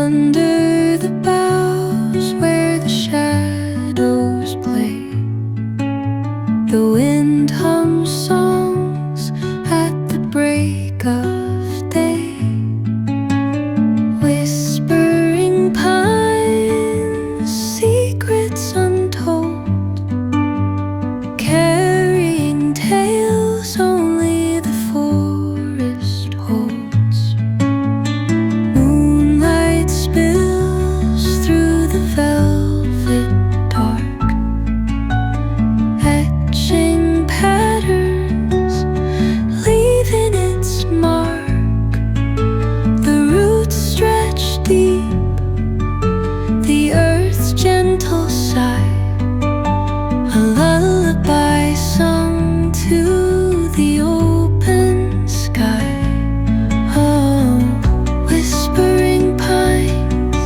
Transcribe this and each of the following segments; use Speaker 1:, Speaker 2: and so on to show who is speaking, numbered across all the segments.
Speaker 1: Under the boughs where the shadows play, the wind hums songs at the break of day. Whispering pines, secrets untold, carrying tales only the forest holds. Moonlight spills through the velvet dark, etching patterns, leaving its mark. The roots stretch deep, the earth's gentle sigh, a lullaby sung to the open sky. Oh, whispering pines,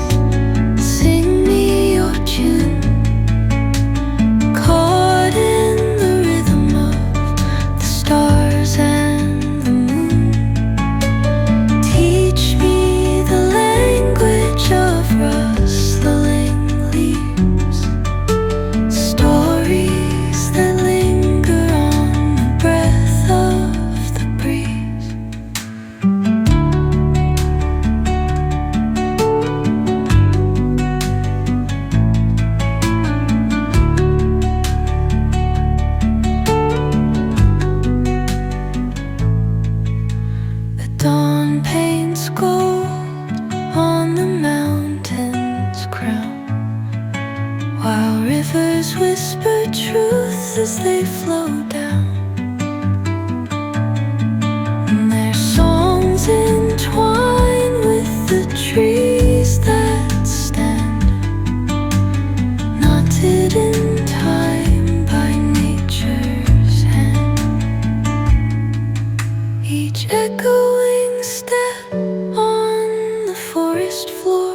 Speaker 1: sing me your tune, caught in the rhythm of the stars and the moon. Teach me the language of rustling leaves, stories that linger on the breath of the breeze. The dawn paints gold on the mountain's crown, while rivers whisper truth as they flow down. And their songs entwine with the trees that stand, knotted in time by nature's hand. Each echoing step on the forest floor